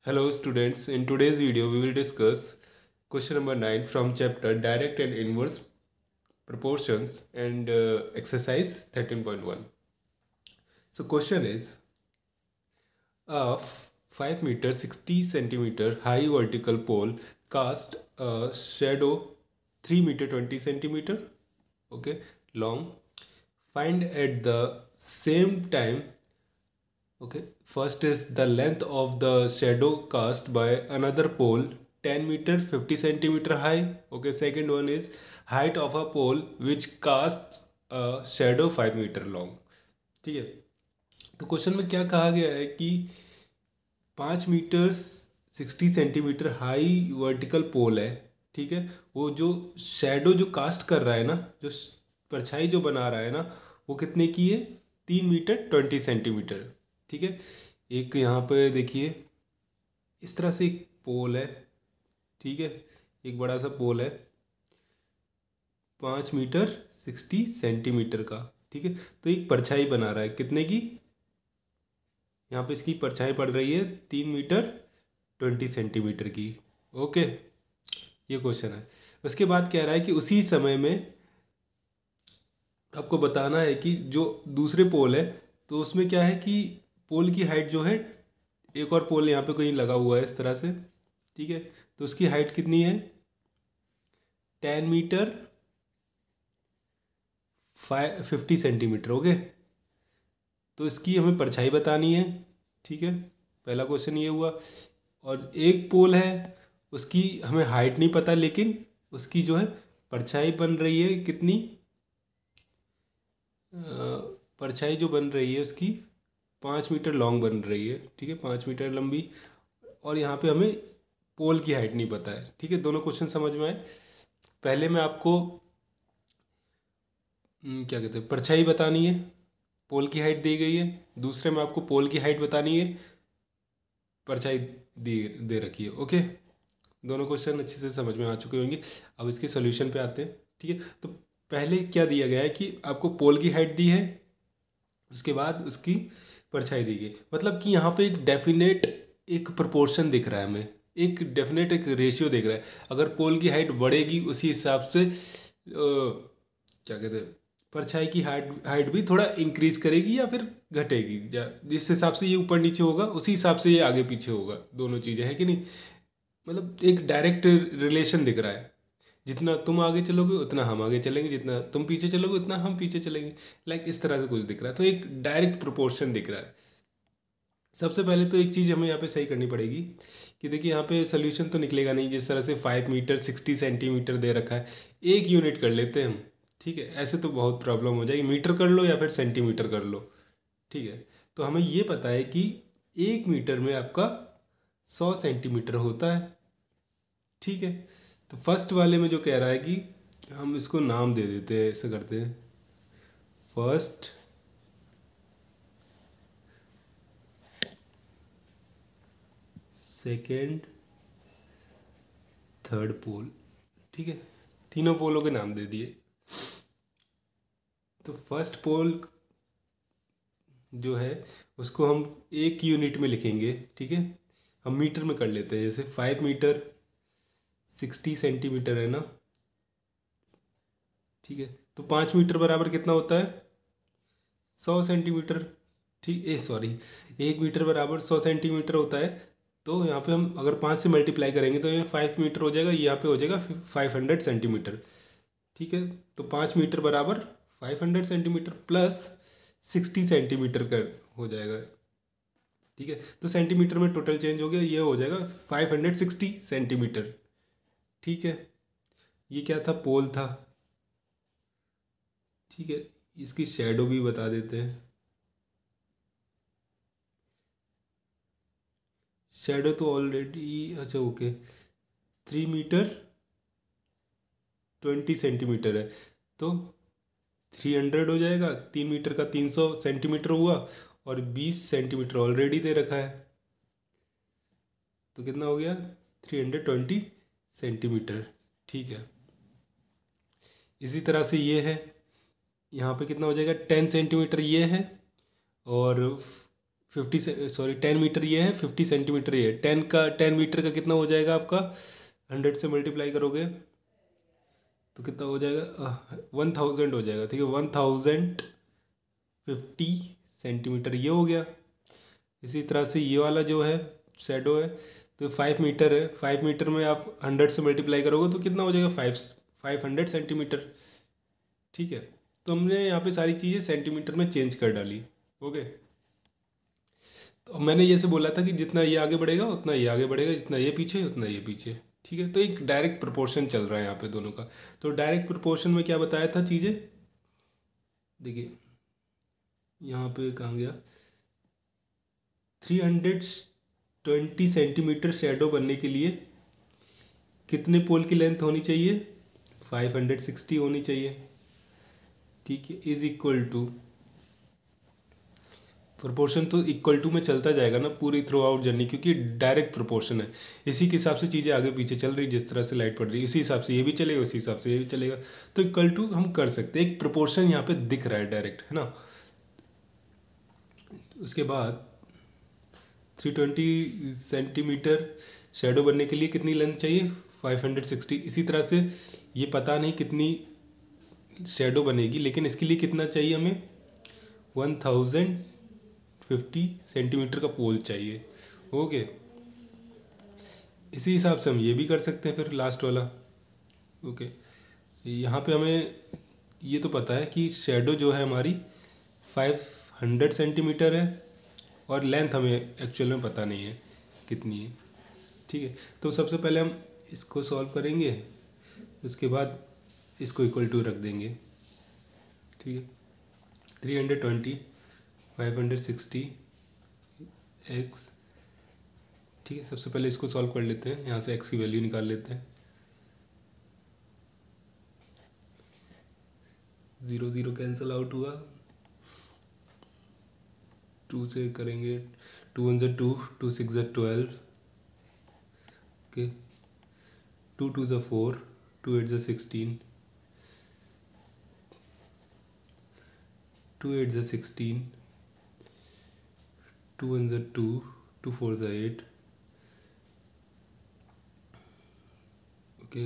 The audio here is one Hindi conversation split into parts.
Hello students, in today's video we will discuss question number 9 from chapter Direct and Inverse Proportions and exercise 13.1. So question is, a 5 meter 60 centimeter high vertical pole cast a shadow 3 meter 20 centimeter long. Find at the same time. First is the length of the shadow cast by another pole 10 meter 50 centimeter high. Second one is height of a pole which casts a shadow 5 meter long. ठीक है, तो क्वेश्चन में क्या कहा गया है कि 5 metre 60 centimetre high vertical pole है. ठीक है, वो जो शेडो जो कास्ट कर रहा है ना, जो परछाई जो बना रहा है ना, वो कितने की है? 3 मीटर 20 सेंटीमीटर. ठीक है, एक यहाँ पे देखिए इस तरह से एक पोल है. ठीक है, एक बड़ा सा पोल है 5 मीटर 60 सेंटीमीटर का. ठीक है, तो एक परछाई बना रहा है कितने की? यहाँ पे इसकी परछाई पड़ रही है 3 मीटर 20 सेंटीमीटर की. ओके, ये क्वेश्चन है. उसके बाद कह रहा है कि उसी समय में आपको बताना है कि जो दूसरे पोल है तो उसमें क्या है कि पोल की हाइट जो है, एक और पोल यहाँ पे कहीं लगा हुआ है इस तरह से. ठीक है, तो उसकी हाइट कितनी है? 10 मीटर 50 सेंटीमीटर. ओके, तो इसकी हमें परछाई बतानी है. ठीक है, पहला क्वेश्चन ये हुआ. और एक पोल है उसकी हमें हाइट नहीं पता, लेकिन उसकी जो है परछाई बन रही है कितनी? परछाई जो बन रही है उसकी 5 मीटर लॉन्ग बन रही है. ठीक है, 5 मीटर लंबी. और यहाँ पे हमें पोल की हाइट नहीं पता है. ठीक है, दोनों क्वेश्चन समझ में आए. पहले में आपको क्या कहते हैं, परछाई बतानी है, पोल की हाइट दी गई है. दूसरे में आपको पोल की हाइट बतानी है, परछाई दे रखी है. ओके, दोनों क्वेश्चन अच्छे से समझ में आ चुके होंगे. अब इसके सॉल्यूशन पे आते हैं. ठीक है, तो पहले क्या दिया गया है कि आपको पोल की हाइट दी है, उसके बाद उसकी परछाई दी गई. मतलब कि यहाँ पे एक डेफिनेट एक प्रोपोर्शन दिख रहा है हमें, एक डेफिनेट एक रेशियो दिख रहा है. अगर पोल की हाइट बढ़ेगी उसी हिसाब से क्या कहते हैं, परछाई की हाइट भी थोड़ा इंक्रीज करेगी या फिर घटेगी. जिस हिसाब से ये ऊपर नीचे होगा उसी हिसाब से ये आगे पीछे होगा. दोनों चीज़ें है कि नहीं? मतलब एक डायरेक्ट रिलेशन दिख रहा है. जितना तुम आगे चलोगे उतना हम आगे चलेंगे, जितना तुम पीछे चलोगे उतना हम पीछे चलेंगे. लाइक इस तरह से कुछ दिख रहा है, तो एक डायरेक्ट प्रोपोर्शन दिख रहा है. सबसे पहले तो एक चीज़ हमें यहाँ पे सही करनी पड़ेगी कि देखिए यहाँ पे सोल्यूशन तो निकलेगा नहीं. जिस तरह से 5 मीटर 60 सेंटीमीटर दे रखा है, एक यूनिट कर लेते हैं हम. ठीक है, ऐसे तो बहुत प्रॉब्लम हो जाएगी. मीटर कर लो या फिर सेंटीमीटर कर लो. ठीक है, तो हमें ये पता है कि 1 मीटर में आपका 100 सेंटीमीटर होता है. ठीक है, तो फर्स्ट वाले में जो कह रहा है कि हम इसको नाम दे देते हैं, ऐसे करते हैं. फर्स्ट, सेकेंड, थर्ड पोल. ठीक है, तीनों पोलों के नाम दे दिए. तो फर्स्ट पोल जो है उसको हम एक यूनिट में लिखेंगे. ठीक है, हम मीटर में कर लेते हैं. जैसे 5 मीटर 60 सेंटीमीटर है ना. ठीक है, तो 5 मीटर बराबर कितना होता है? 100 सेंटीमीटर. ठीक है, सॉरी, 1 मीटर बराबर 100 सेंटीमीटर होता है. तो यहाँ पे हम अगर 5 से मल्टीप्लाई करेंगे तो ये 5 मीटर हो जाएगा, यहाँ पे हो जाएगा 500 सेंटीमीटर. ठीक है, तो 5 मीटर बराबर 500 सेंटीमीटर प्लस 60 सेंटीमीटर का हो जाएगा. ठीक है, तो सेंटीमीटर में टोटल चेंज हो गया, ये हो जाएगा 560 सेंटीमीटर. ठीक है, ये क्या था? पोल था. ठीक है, इसकी शेडो भी बता देते हैं. शेडो तो ऑलरेडी, अच्छा ओके, 3 मीटर 20 सेंटीमीटर है, तो 300 हो जाएगा. 3 मीटर का 300 सेंटीमीटर हुआ, और 20 सेंटीमीटर ऑलरेडी दे रखा है, तो कितना हो गया? 320 सेंटीमीटर. ठीक है, इसी तरह से ये है, यहाँ पे कितना हो जाएगा? 10 सेंटीमीटर ये है, और सॉरी 10 मीटर ये है, 50 सेंटीमीटर ये है। 10 मीटर का कितना हो जाएगा आपका, 100 से मल्टीप्लाई करोगे तो कितना हो जाएगा, 1000 हो जाएगा। ठीक है, 1050 सेंटीमीटर ये हो गया। इसी तरह से ये वाला जो है शेडो है तो 5 मीटर है, 5 मीटर में आप 100 से मल्टीप्लाई करोगे तो कितना हो जाएगा, 500 सेंटीमीटर। ठीक है, तो हमने यहाँ पे सारी चीज़ें सेंटीमीटर में चेंज कर डाली। ओके, तो मैंने ये से बोला था कि जितना ये आगे बढ़ेगा उतना ये आगे बढ़ेगा, जितना ये पीछे उतना ये पीछे। ठीक है, तो एक डायरेक्ट प्रोपोर्शन चल रहा है यहाँ पे दोनों का। तो डायरेक्ट प्रोपोर्शन में क्या बताया था चीज़ें, देखिए यहाँ पे कहाँ गया, 320 सेंटीमीटर शेडो बनने के लिए कितने पोल की लेंथ होनी चाहिए, 560 होनी चाहिए। ठीक है, इज इक्वल टू, प्रोपोर्शन तो इक्वल टू में चलता जाएगा ना पूरी थ्रू आउट जर्नी, क्योंकि डायरेक्ट प्रोपोर्शन है। इसी के हिसाब से चीज़ें आगे पीछे चल रही, जिस तरह से लाइट पड़ रही है इसी हिसाब से ये भी चलेगा, उसी हिसाब से ये भी चलेगा। तो इक्वल टू हम कर सकते हैं, एक प्रोपोर्शन यहाँ पे दिख रहा है डायरेक्ट, है ना। उसके बाद 320 सेंटीमीटर शेडो बनने के लिए कितनी लेंथ चाहिए, 560। इसी तरह से ये पता नहीं कितनी शेडो बनेगी, लेकिन इसके लिए कितना चाहिए हमें, 1050 सेंटीमीटर का पोल चाहिए। ओके, इसी हिसाब से हम ये भी कर सकते हैं फिर लास्ट वाला। ओके, यहाँ पे हमें ये तो पता है कि शेडो जो है हमारी 500 सेंटीमीटर है और लेंथ हमें एक्चुअल में पता नहीं है कितनी है। ठीक है, तो सबसे पहले हम इसको सॉल्व करेंगे, उसके बाद इसको इक्वल टू रख देंगे। ठीक है, 320 560 x। ठीक है, सबसे पहले इसको सॉल्व कर लेते हैं, यहाँ से x की वैल्यू निकाल लेते हैं। 0 0 कैंसिल आउट हुआ, 2 से करेंगे, 2 1 2, 2 6 12, ओके, 2 2 4, 2 8 16, 2 8 16, 2 1 2, 2 4 8, ओके,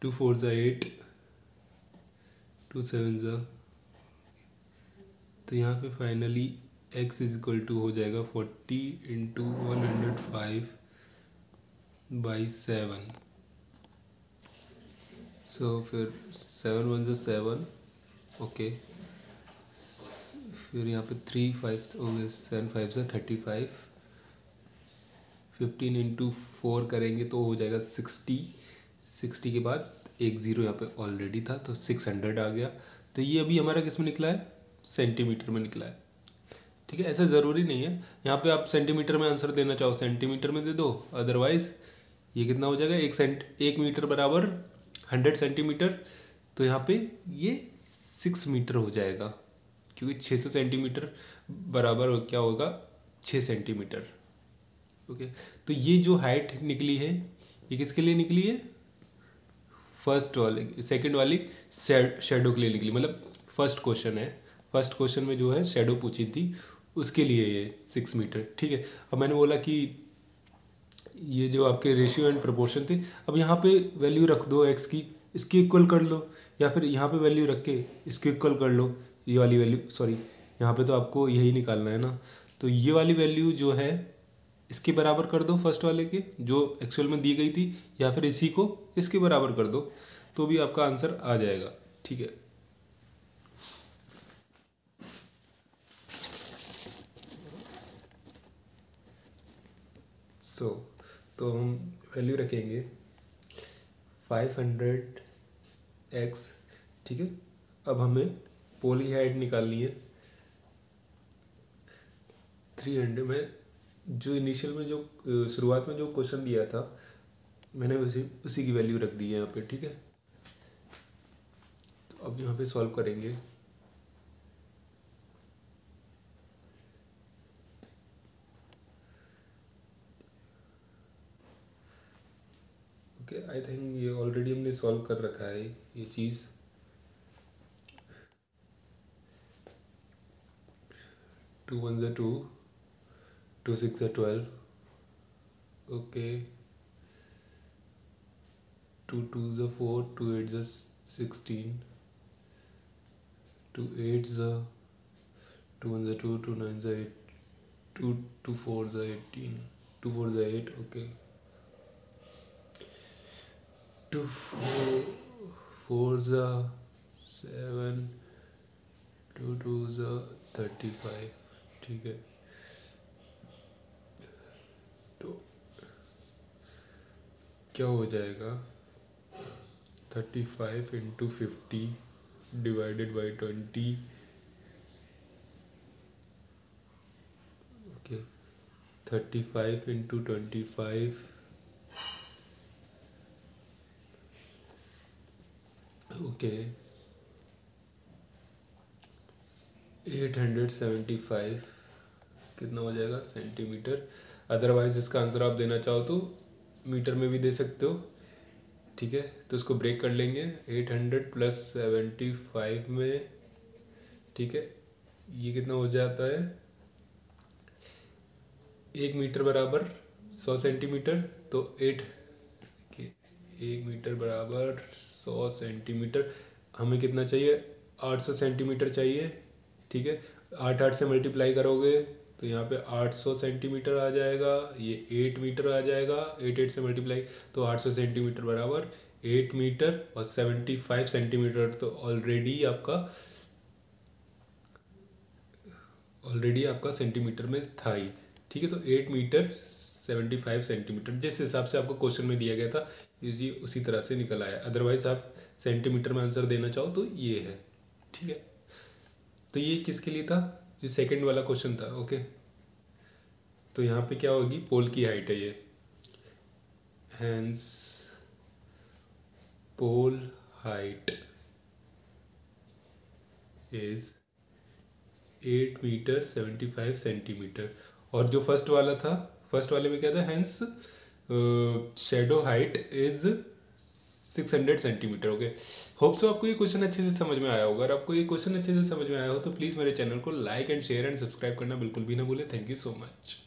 2 4 8, 2 7। तो यहाँ पे finally x is equal to हो जाएगा 40 इंटू 105/7। सो फिर 7 1 7, ओके, फिर यहाँ पे 3 5 हो गए, 7 5 35, 15 इंटू 4 करेंगे तो हो जाएगा 60। 60 के बाद एक ज़ीरो यहाँ पे ऑलरेडी था तो 600 आ गया। तो ये अभी हमारा किस में निकला है, सेंटीमीटर में निकला है। ठीक है, ऐसा ज़रूरी नहीं है यहाँ पे आप सेंटीमीटर में आंसर देना चाहो सेंटीमीटर में दे दो, अदरवाइज़ ये कितना हो जाएगा, 1 मीटर बराबर 100 सेंटीमीटर। तो यहाँ पे ये 6 मीटर हो जाएगा, क्योंकि 600 सेंटीमीटर बराबर क्या होगा, 6 सेंटीमीटर। ओके, तो ये जो हाइट निकली है ये किसके लिए निकली है, फर्स्ट वाले सेकंड वाली शेडो के लिए निकली। मतलब फर्स्ट क्वेश्चन है, फर्स्ट क्वेश्चन में जो है शेडो पूछी थी उसके लिए ये 6 मीटर। ठीक है, अब मैंने बोला कि ये जो आपके रेशियो एंड प्रोपोर्शन थे, अब यहाँ पे वैल्यू रख दो x की, इसकी इक्वल कर लो, या फिर यहाँ पे वैल्यू रख के इसकी इक्वल कर लो। ये वाली वैल्यू, सॉरी यहाँ पे तो आपको यही निकालना है ना, तो ये वाली वैल्यू जो है इसके बराबर कर दो फर्स्ट वाले के जो एक्चुअल में दी गई थी, या फिर इसी को इसके बराबर कर दो तो भी आपका आंसर आ जाएगा। ठीक है, तो हम वैल्यू रखेंगे 500x। ठीक है, अब हमें पोल की हाइट निकालनी है 300 में। जो इनिशियल में जो शुरुआत में जो क्वेश्चन दिया था मैंने उसी की वैल्यू रख दी है यहाँ पे। ठीक है, तो अब यहाँ पे सॉल्व करेंगे। ओके, आई थिंक ये ऑलरेडी हमने सॉल्व कर रखा है ये चीज़। 2 1 2, 2 6 12, ओके, 2 2 4, 2 8 16, 2 8 2 1 2, 2 9 8, 2 2 4 18, 2 4 8, ओके, 2 4 7, 2 2 35, ठीक है। तो क्या हो जाएगा 35 into 50 divided by 20, okay, 35 into 25, okay, 875 कितना हो जाएगा सेंटीमीटर। अदरवाइज इसका आंसर आप देना चाहो तो मीटर में भी दे सकते हो, ठीक है। तो इसको ब्रेक कर लेंगे 800 प्लस 75 में, ठीक है, ये कितना हो जाता है 1 मीटर बराबर 100 सेंटीमीटर। तो 1 मीटर बराबर 100 सेंटीमीटर, हमें कितना चाहिए 800 सेंटीमीटर चाहिए, ठीक है। 8 8 से मल्टीप्लाई करोगे तो यहाँ पे 800 सेंटीमीटर आ जाएगा, ये 8 मीटर आ जाएगा, 8 8 से मल्टीप्लाई तो 800 सेंटीमीटर बराबर 8 मीटर और 75 सेंटीमीटर तो ऑलरेडी आपका सेंटीमीटर में था ही, ठीक है। तो 8 मीटर 75 सेंटीमीटर जिस हिसाब से आपको क्वेश्चन में दिया गया था उसी तरह से निकल आया। अदरवाइज आप सेंटीमीटर में आंसर देना चाहो तो ये है, ठीक है। तो ये किसके लिए था, जो सेकंड वाला क्वेश्चन था, ओके। तो यहाँ पे क्या होगी, पोल की हाइट है ये, hence pole height is 8 metre 75 centimetre. और जो फर्स्ट वाला था, फर्स्ट वाले में क्या था, hence shadow height is 600 centimetre, okay. Hope so आपको ये क्वेश्चन अच्छे से समझ में आया होगा। अगर आपको ये क्वेश्चन अच्छे से समझ में आया हो तो प्लीज़ मेरे चैनल को like and share and subscribe करना बिल्कुल भी ना भूलें। Thank you so much.